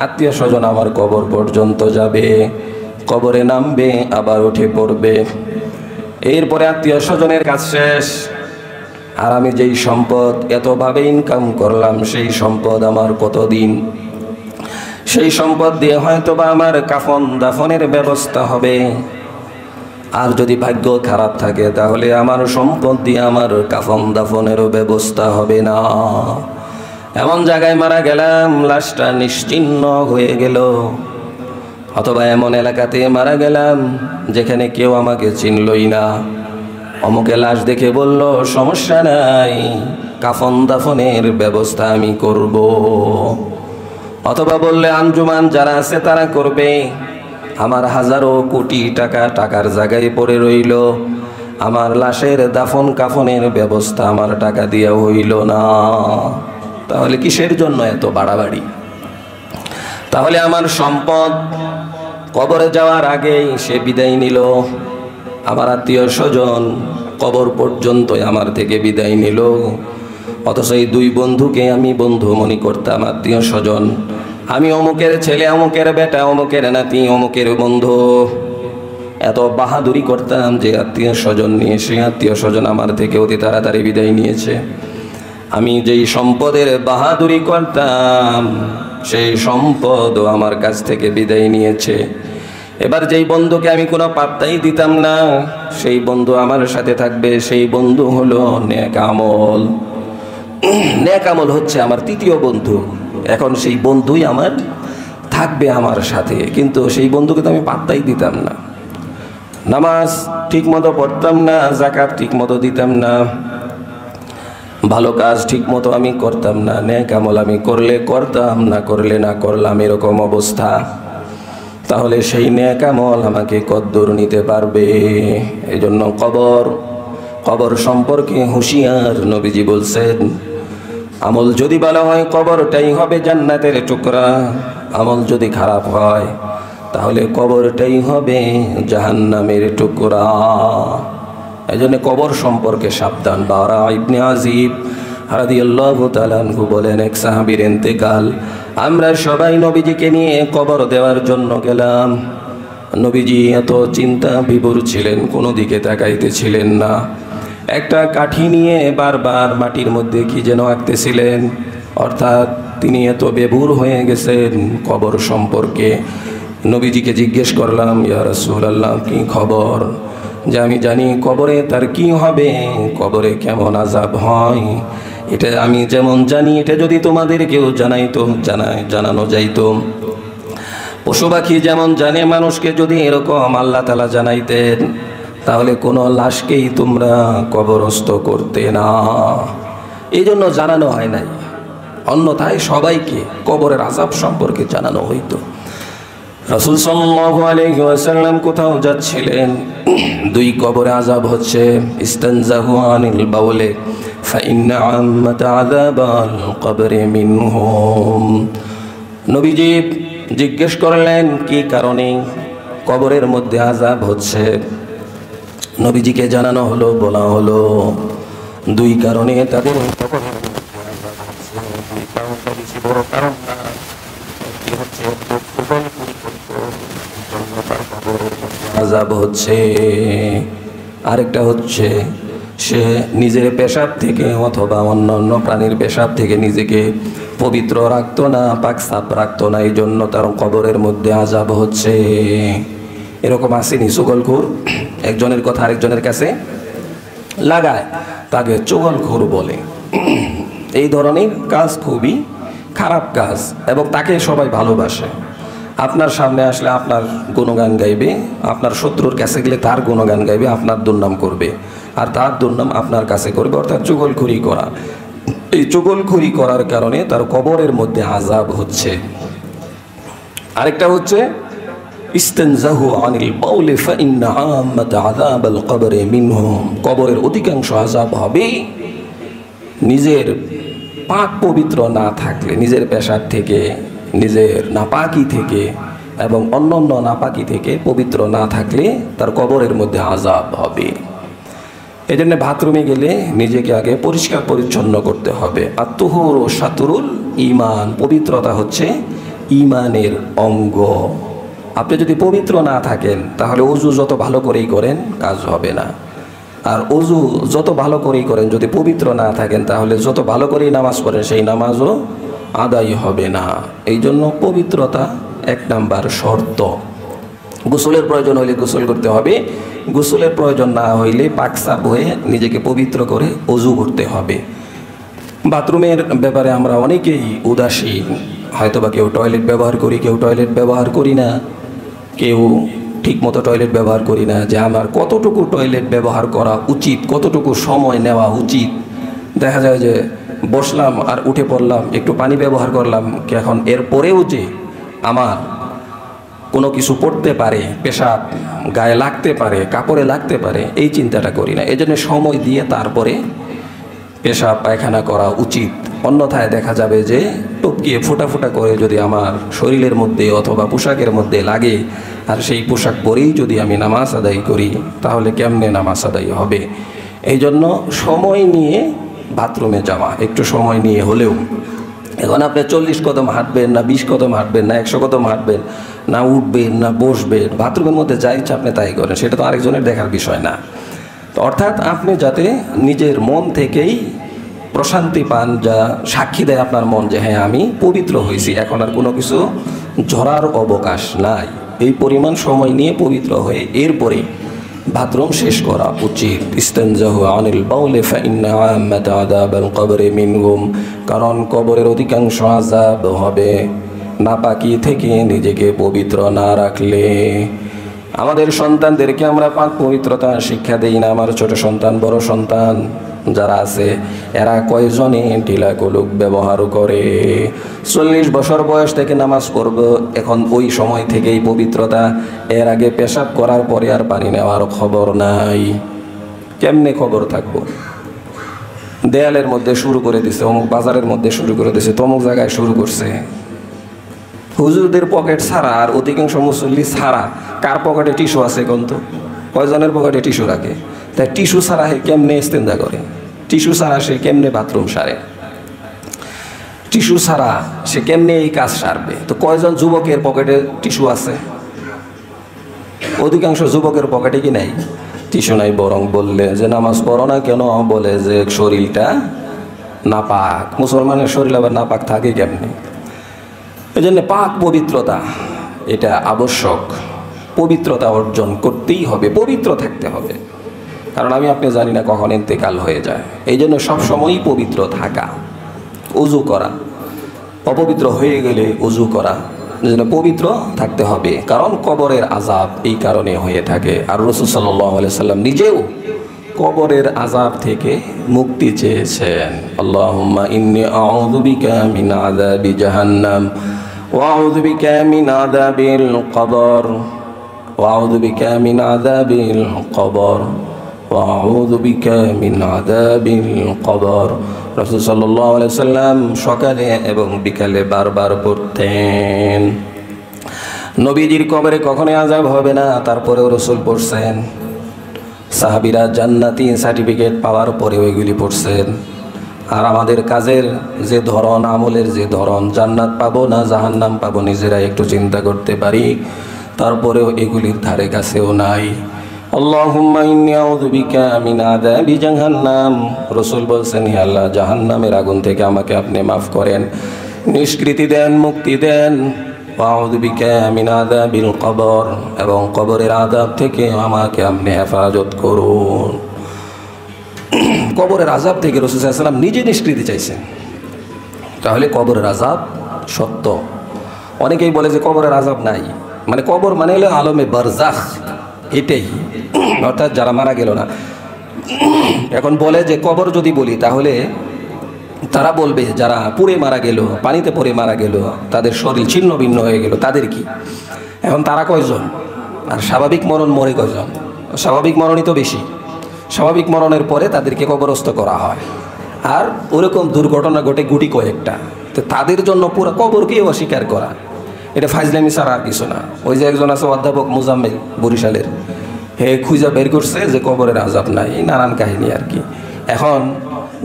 আত্মীয় স্বজন আমার কবর পর্যন্ত যাবে, কবরে নামবে, আবার উঠে পড়বে। এরপরে আত্মীয় স্বজনের কাজ শেষ। আর আমি যেই সম্পদ এতভাবে ইনকাম করলাম, সেই সম্পদ আমার কতদিন? সেই সম্পদ দিয়ে হয়তো বা আমার কাফন দাফনের ব্যবস্থা হবে, আর যদি ভাগ্য খারাপ থাকে তাহলে আমার সম্পদ দিয়ে আমার কাফন দাফনেরও ব্যবস্থা হবে না। এমন জায়গায় মারা গেলাম লাশটা নিশ্চিহ্ন হয়ে গেল, অথবা এমন এলাকাতে মারা গেলাম যেখানে কেউ আমাকে চিনলই না। অমুকে লাশ দেখে বলল সমস্যা নাই, কাফন দাফনের ব্যবস্থা আমি করব। অথবা বললে আঞ্জুমান যারা আছে তারা করবে। আমার হাজারো কোটি টাকা টাকার জায়গায় পড়ে রইল, আমার লাশের দাফন কাফনের ব্যবস্থা আমার টাকা দিয়ে হইল না। তাহলে কিসের জন্য এত বাড়াবাড়ি? তাহলে আমার সম্পদ কবরে যাওয়ার আগেই সে বিদায় নিল। আমার আত্মীয় স্বজন কবর পর্যন্তই আমার থেকে বিদায় নিল, অথচ এই দুই বন্ধুকে আমি বন্ধু মনে করতাম, আত্মীয় স্বজন। আমি অমুকের ছেলে, অমুকের বেটা, অমুকের নাতি, অমুকের বন্ধু, এত বাহাদুরি করতাম যে আত্মীয় স্বজন নিয়ে সেই আত্মীয় স্বজন আমার থেকে অতি তাড়াতাড়ি বিদায় নিয়েছে। আমি যেই সম্পদের বাহাদুরি করতাম সেই সম্পদও আমার কাছ থেকে বিদায় নিয়েছে। এবার যেই বন্ধুকে আমি কোনো পাত্তাই দিতাম না সেই বন্ধু আমার সাথে থাকবে, সেই বন্ধু হলো নেক আমল। নেক আমল হচ্ছে আমার তৃতীয় বন্ধু। এখন সেই বন্ধুই আমার থাকবে আমার সাথে, কিন্তু সেই বন্ধুকে তো আমি পাত্তাই দিতাম না। নামাজ ঠিক মতো পড়তাম না, যাকাত ঠিক মতো দিতাম না, ভালো কাজ ঠিক মতো আমি করতাম না, নেক আমল আমি করলে করতাম, না করলে না করলাম, এরকম অবস্থা। তাহলে সেই নেক আমল আমাকে কদ্দুর নিতে পারবে? এই জন্য কবর সম্পর্কে হুঁশিয়ার নবীজি বলছেন, আমল যদি ভালো হয় কবরটাই হবে জান্নাতের টুকরা, আমল যদি খারাপ হয় তাহলে কবরটাই হবে জাহান্নামের টুকরা। এই জন্য কবর সম্পর্কে সাবধান। বারা ইবনে আজিব রাদিয়াল্লাহু তাআলা আনহু বলেন, এক সাহাবীর ইন্তেকাল, আমরা সবাই নবীজিকে নিয়ে কবর দেওয়ার জন্য গেলাম। নবীজি এত চিন্তা বিভোর ছিলেন, কোনো দিকে তাকাইতেছিলেন না। একটা কাঠি নিয়ে বারবার মাটির মধ্যে কি যেন আঁকতেছিলেন, অর্থাৎ তিনি এত বেভুর হয়ে গেছেন কবর সম্পর্কে। নবীজিকে জিজ্ঞেস করলাম, ইয়া রাসূলুল্লাহ কি খবর? যে আমি জানি কবরে তার কি হবে, কবরে কেমন আযাব হয়, এটা আমি যেমন জানি, এটা যদি তোমাদের কেউ জানানো যাইতো। পশু পাখি যেমন জানে, মানুষকে যদি এরকম আল্লাহ তাআলা জানাইতেন তাহলে কোনো লাশকেই তোমরা কবরস্থ করতে না। এই জন্য জানানো হয় নাই, অন্যথায় সবাইকে কবরের আযাব সম্পর্কে জানানো হইতো। রাসূল সাল্লাল্লাহু আলাইহি ওয়াসাল্লাম কোথাও যাচ্ছিলেন, দুই কবরে আযাব হচ্ছে। ইস্তানজাহু আনিল বাউলে ফাইন্না আম্মাতা আযাবাল কবরি মিনহুম। নবীজি জিজ্ঞেস করলেন কি কারণে কবরের মধ্যে আযাব হচ্ছে। নবীজিকে জানানো হলো, বলা হলো দুই কারণে তাদের কবরের মধ্যে আযাব হচ্ছে। দুই কারণটা বেশি বড় কারণ না, একটি হচ্ছে আযাব হচ্ছে, আরেকটা হচ্ছে সে নিজের পেশাব থেকে অথবা অন্যান্য প্রাণীর পেশাব থেকে নিজেকে পবিত্র রাখতো না, পাকসাপ রাখতো না, এই জন্য তার কবরের মধ্যে আযাব হচ্ছে। এরকম আসেনি চুগলখোর, একজনের কথা আরেকজনের কাছে লাগায়, তাকে চুগলখোর বলে। এই ধরনের কাজ খুবই খারাপ কাজ এবং তাকে সবাই ভালোবাসে। আপনার সামনে আসলে আপনার গুণগান গাইবে, আপনার শত্রুর কাছে গেলে তার গুণগান গাইবে, আপনার দুর্নাম করবে, আর তার দুর্নাম আপনার কাছে করবে, অর্থাৎ চুগলখড়ি করা। এই চুগলখড়ি করার কারণে তার কবরের মধ্যে আযাব হচ্ছে। আরেকটা হচ্ছে ইস্তানজাহু আনিল বাউলি ফাইন্না আম্মাতা আযাবাল কবরি মিনহুম। কবরের অধিকাংশ আযাব হবে নিজের পাক পবিত্র না থাকলে, নিজের পেশাব থেকে, নিজের নাপাকি থেকে এবং অন্যান্য নাপাকি থেকে পবিত্র না থাকলে তার কবরের মধ্যে আযাব হবে। এই জন্য বাথরুমে গেলে নিজেকে আগে পরিষ্কার পরিচ্ছন্ন করতে হবে। আত্মহুর ও শাতরুল ঈমান, পবিত্রতা হচ্ছে ঈমানের অঙ্গ। আপনি যদি পবিত্র না থাকেন তাহলে ওযু যত ভালো করেই করেন কাজ হবে না, আর ওযু যত ভালো করেই করেন যদি পবিত্র না থাকেন তাহলে যত ভালো করেই নামাজ পড়েন সেই নামাজও আদায় হবে না। এই জন্য পবিত্রতা এক নাম্বার শর্ত। গোসলের প্রয়োজন হইলে গোসল করতে হবে, গোসলের প্রয়োজন না হইলে পাক সাফ হয়ে নিজেকে পবিত্র করে ওযু করতে হবে। বাথরুমের ব্যাপারে আমরা অনেকেই উদাসীন, হয়তোবা কেউ টয়লেট ব্যবহার করি, কেউ টয়লেট ব্যবহার করি না, কেউ ঠিকমতো টয়লেট ব্যবহার করি না। যে আমার কতটুকু টয়লেট ব্যবহার করা উচিত, কতটুকু সময় নেওয়া উচিত। দেখা যায় যে বসলাম আর উঠে পড়লাম, একটু পানি ব্যবহার করলাম, এখন এরপরেও যে আমার কোনো কিছু পড়তে পারে, পেশাব গায়ে লাগতে পারে, কাপড়ে লাগতে পারে, এই চিন্তাটা করি না। এই জন্য সময় দিয়ে তারপরে পেশাব পায়খানা করা উচিত। অন্যথায় দেখা যাবে যে টপকিয়ে ফোঁটা ফোঁটা করে যদি আমার শরীরের মধ্যে অথবা পোশাকের মধ্যে লাগে, আর সেই পোশাক পরেই যদি আমি নামাজ আদায় করি, তাহলে কেমনে নামাজ আদায় হবে? এই জন্য সময় নিয়ে বাথরুমে যাওয়া, একটু সময় নিয়ে হলেও। এখন আপনি 40 কদম হাঁটবেন না 20 কদম হাঁটবেন না 100 কদম হাঁটবেন না উঠবেন না বসবেন, বাথরুমের মধ্যে যা ইচ্ছা আপনি তাই করেন, সেটা তো আরেকজনের দেখার বিষয় না। তো অর্থাৎ আপনি যাতে নিজের মন থেকেই প্রশান্তি পান, যা সাক্ষী দেয় আপনার মন যে হ্যাঁ আমি পবিত্র হয়েছি, এখন আর কোনো কিছু ঝরার অবকাশ নাই, এই পরিমাণ সময় নিয়ে পবিত্র হয়ে এরপরে বাথরুম শেষ করা উচিত। ইস্তেনজাহু আনিল বাউলি ফাইন্না আম্মাতা আযাবাল কবরি মিনহুম, কারণ কবরের অধিকাংশ আযাব হবে নাপাকি থেকে নিজেকে পবিত্র না রাখলে। আমাদের সন্তানদেরকে আমরা পাক পবিত্রতা শিক্ষা দেই না। আমার ছোট সন্তান, বড় সন্তান যারা আছে, এরা কয়জনে ঢিলা কলুক ব্যবহার করে। 40 বছর বয়স থেকে নামাজ পড়ব, এখন ওই সময় থেকেই পবিত্রতা। এর আগে পেশাব করার পরে আর পানি নেওয়ার খবর নাই। কেমনে খবর থাকবো? দেয়ালের মধ্যে শুরু করে দিছে, অমুক বাজারের মধ্যে শুরু করে দিছে, তমুক জায়গায় শুরু করছে। হুজুরদের পকেট ছাড়া আর অধিকাংশ মুসল্লি ছাড়া কার পকেটে টিস্যু আছে কোন? তো কয়জনের পকেটে টিস্যু রাখে? তাই টিস্যু ছাড়া সে কেমনে ইস্তেঞ্জা করে? টিস্যু ছাড়া সে কেমনে বাথরুম সারে? টিস্যু ছাড়া সে কেমনে এই কাজ সারবে? তো কয়জন যুবকের পকেটে টিস্যু আছে? অধিকাংশ যুবকের পকেটে কি নাই? টিস্যু নাই। বরং বললে যে নামাজ পড়ো না কেন, বলে যে শরীরটা নাপাক। মুসলমানের শরীর আবার নাপাক থাকে কেমনে? এই জন্য পাক পবিত্রতা এটা আবশ্যক। পবিত্রতা অর্জন করতেই হবে, পবিত্র থাকতে হবে। কারণ আমি আপনি জানি না কখন ইন্তেকাল হয়ে যায়। এই জন্য সবসময়ই পবিত্র থাকা, ওযু করা, অপবিত্র হয়ে গেলে ওযু করা, যেন পবিত্র থাকতে হবে। কারণ কবরের আযাব এই কারণে হয়ে থাকে। আর রাসূল সাল্লাল্লাহু আলাইহি সাল্লাম নিজেও কবরের আযাব থেকে মুক্তি চেয়েছেন। আল্লাহুম্মা ইন্নী আউযু বিকা মিন আযাবি জাহান্নাম ওয়া আউযু বিকা মিন আযাবিল কবর ওয়া আউযু বিকা মিন আযাবিল কবর ওয়া আউযু বিকা মিন আযাবিল কবর। রাসূল সাল্লাল্লাহু আলাইহি সাল্লাম সকালে এবং বিকালে বারবার পড়তেন। নবীজির কবরে কখনোই আযাব হবে না, তারপরেও রাসূল পড়ছেন। সাহাবীরা জান্নাতি সার্টিফিকেট পাওয়ার পরেও এগুলি পড়ছেন। আর আমাদের কাজের যে ধরন, আমলের যে ধরন, জান্নাত পাবো না জাহান্নাম পাবো নিজেরা একটু চিন্তা করতে পারি, তারপরেও এগুলির ধারে কাছেও নাই। আল্লাহুম্মা ইন্নী আউযু বিকা মিন আযাবি জাহান্নাম। রাসূল বলছেন, হে আল্লাহ, জাহান্নামের আগুন থেকে আমাকে আপনি মাফ করেন, নিষ্কৃতি দেন, মুক্তি দেন। ওয়া আউযু বিকা মিন আযাবিল কবর, এবং কবরের আযাব থেকে আমাকে আপনি হেফাজত করুন। কবরের আযাব থেকে রাসূল সাল্লাল্লাহু আলাইহি ওয়াসাল্লাম নিজে নিষ্কৃতি চাইছেন। তাহলে কবরের আযাব সত্য। অনেকেই বলে যে কবরের আযাব নাই, মানে কবর মানে হলো আলমে বারজাখ, এটাই, অর্থাৎ যারা মারা গেল না। এখন বলে যে কবর যদি বলি তাহলে তারা বলবে যারা পুড়ে মারা গেল, পানিতে পড়ে মারা গেল, তাদের শরীর ছিন্ন ভিন্ন হয়ে গেল, তাদের কি? এখন তারা কয়জন? আর স্বাভাবিক মরণ মরে কয়জন? স্বাভাবিক মরণই তো বেশি। স্বাভাবিক মরণের পরে তাদেরকে কবরস্থ করা হয়, আর ওরকম দুর্ঘটনা ঘটে গুটি কয়েকটা। তো তাদের জন্য পুরো কবরকেই অস্বীকার করা, এটা ফাজলামি ছাড়া আর কিছু না। ওই যে একজন আছে অধ্যাপক মুজাম্মেল বরিশালের, হে খুঁজা বের করছে যে কবরের আযাব নাই, নানান কাহিনী আর কি। এখন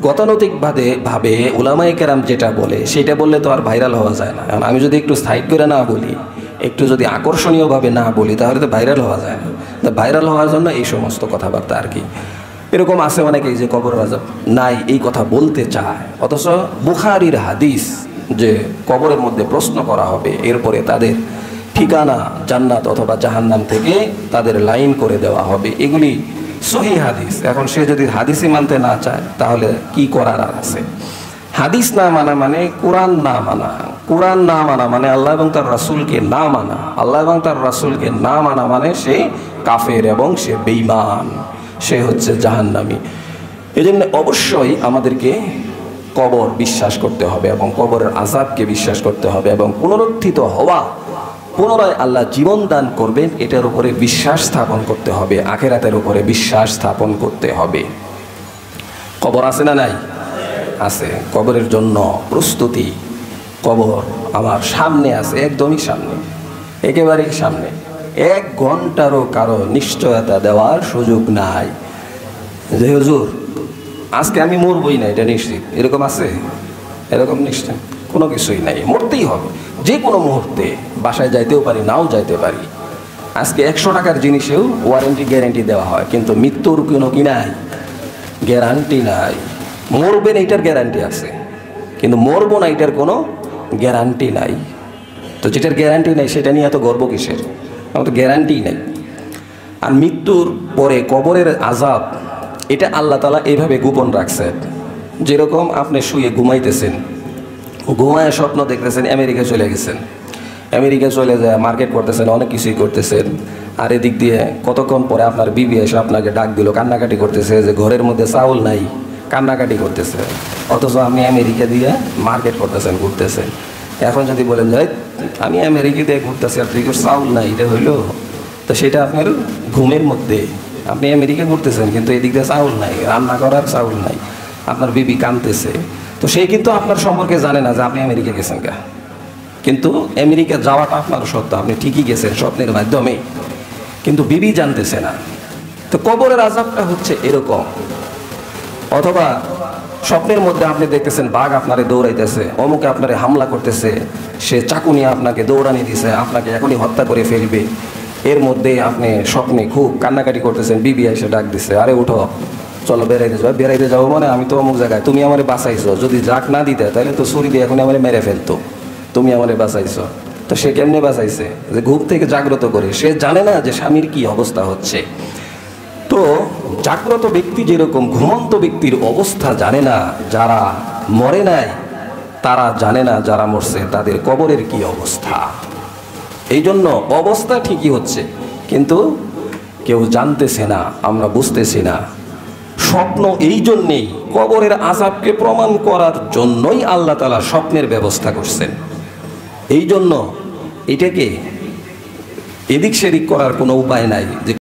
গতানুগতিকভাবে উলামায়ে কেরাম যেটা বলে সেটা বললে তো আর ভাইরাল হওয়া যায় না। এখন আমি যদি একটু সাইড করে না বলি, একটু যদি আকর্ষণীয়ভাবে না বলি, তাহলে তো ভাইরাল হওয়া যায় না। তো ভাইরাল হওয়ার জন্য এই সমস্ত কথাবার্তা আর কি। এরকম আছে অনেকেই যে কবরের আযাব নাই এই কথা বলতে চায়, অথচ বুখারীর হাদিস যে কবরের মধ্যে প্রশ্ন করা হবে, এরপরে তাদের ঠিকানা জান্নাত অথবা জাহান্নাম থেকে তাদের লাইন করে দেওয়া হবে। এগুলি সহিহ হাদিস। এখন সে যদি হাদিসই মানতে না চায় তাহলে কি করার আর আছে? হাদিস না মানা মানে কোরআন না মানা। কোরআন না মানা মানে আল্লাহ এবং তার রাসূলকে না মানা। আল্লাহ এবং তার রাসূলকে না মানা মানে সে কাফের এবং সে বেঈমান, সে হচ্ছে জাহান্নামী। এই জন্য অবশ্যই আমাদেরকে কবর বিশ্বাস করতে হবে এবং কবরের আযাবকে বিশ্বাস করতে হবে এবং পুনরুত্থিত হওয়া, পুনরায় আল্লাহ জীবন দান করবেন, এটার উপরে বিশ্বাস স্থাপন করতে হবে, আখিরাতের উপরে বিশ্বাস স্থাপন করতে হবে। কবর আছে না নাই? আছে। কবরের জন্য প্রস্তুতি। কবর আমার সামনে আছে, একদমই সামনে, একেবারেই সামনে। 1 ঘন্টারও কারো নিশ্চয়তা দেওয়ার সুযোগ নাই যে হুজুর আজকে আমি মরবই না, এটা নিশ্চিত, এরকম আছে? এরকম নিশ্চিত কোনো কিছুই নাই। মরতেই হবে যে কোনো মুহূর্তে। বাসায় যাইতেও পারি, নাও যাইতে পারি। আজকে 100 টাকার জিনিসেও ওয়ারেন্টি গ্যারেন্টি দেওয়া হয়, কিন্তু মৃত্যুর কোনো কি নাই, গ্যারান্টি নাই। মরবেন এইটার গ্যারান্টি আছে, কিন্তু মরবো না এটার কোনো গ্যারান্টি নাই। তো যেটার গ্যারান্টি নাই সেটা নিয়ে এত গর্ব কিসের? আমার তো গ্যারান্টি নাই। আর মৃত্যুর পরে কবরের আযাব, এটা আল্লাহ তাআলা এইভাবে গোপন রাখছেন। যেরকম আপনি শুয়ে ঘুমাইতেছেন, ঘুমায় স্বপ্ন দেখতেছেন আমেরিকা চলে গেছেন, আমেরিকা চলে যায় মার্কেট করতেছেন, অনেক কিছুই করতেছেন। আর এদিক দিয়ে কতক্ষণ পরে আপনার বিবি এসে আপনাকে ডাক দিল, কান্নাকাটি করতেছে যে ঘরের মধ্যে চাউল নাই, কান্নাকাটি করতেছে। অথচ আপনি আমেরিকা দিয়ে মার্কেট করতেছেন, ঘুরতেছেন। এখন যদি বলেন যে আমি আমেরিকা দিয়ে ঘুরতেছি আর তুই চাউল নাই, এটা হইলো? তো সেটা আপনার ঘুমের মধ্যে। আপনি আমেরিকা ঘুরতেছেন কিন্তু এদিক দিয়ে চাউল নাই, রান্না করার চাউল নাই, আপনার বিবি কাঁদতেছে। তো সে কিন্তু আপনার সম্পর্কে জানে না যে আপনি আমেরিকা গেছেন গা, কিন্তু আমেরিকা যাওয়াটা আপনার সত্য, আপনি ঠিকই গেছেন স্বপ্নের মাধ্যমে, কিন্তু বিবি জানতেছে না। তো কবরের আযাবটা হচ্ছে এরকম। অথবা স্বপ্নের মধ্যে আপনি দেখতেছেন বাঘ আপনারে দৌড়াইতেছে, অমুকে আপনারে হামলা করতেছে, সে চাকু নিয়ে আপনাকে দৌড়ানি দিছে, আপনাকে এখনই হত্যা করে ফেলবে। এর মধ্যে আপনি স্বপ্নে খুব কান্নাকাটি করতেছেন, বিবি এসে ডাক দিছে, আরে উঠো, চলো বেড়াইতে যাও। বেড়াইতে যাবো মানে আমি তো অমুক জায়গায়, তুমি আমারে বাঁচাইছো, যদি জাক না দিতে তাহলে তো ছুরি দিয়ে এখনই আমারে মেরে ফেলতো, তুমি আমারে বাঁচাইছো। তো সে কেমনে বাঁচাইছে? যে ঘুম থেকে জাগ্রত করে। সে জানে না যে স্বামীর কি অবস্থা হচ্ছে। তো জাগ্রত ব্যক্তি যেরকম ঘুমন্ত ব্যক্তির অবস্থা জানে না, যারা মরে নাই তারা জানে না যারা মরছে তাদের কবরের কি অবস্থা। এই জন্য অবস্থা ঠিকই হচ্ছে, কিন্তু কেউ জানতেছে না, আমরা বুঝতেছি না। স্বপ্ন এই জন্যেই, কবরের আযাবকে প্রমাণ করার জন্যই আল্লাহ তাআলা স্বপ্নের ব্যবস্থা করছেন। এই জন্য এটাকে এদিক সেদিক করার কোনো উপায় নাই যে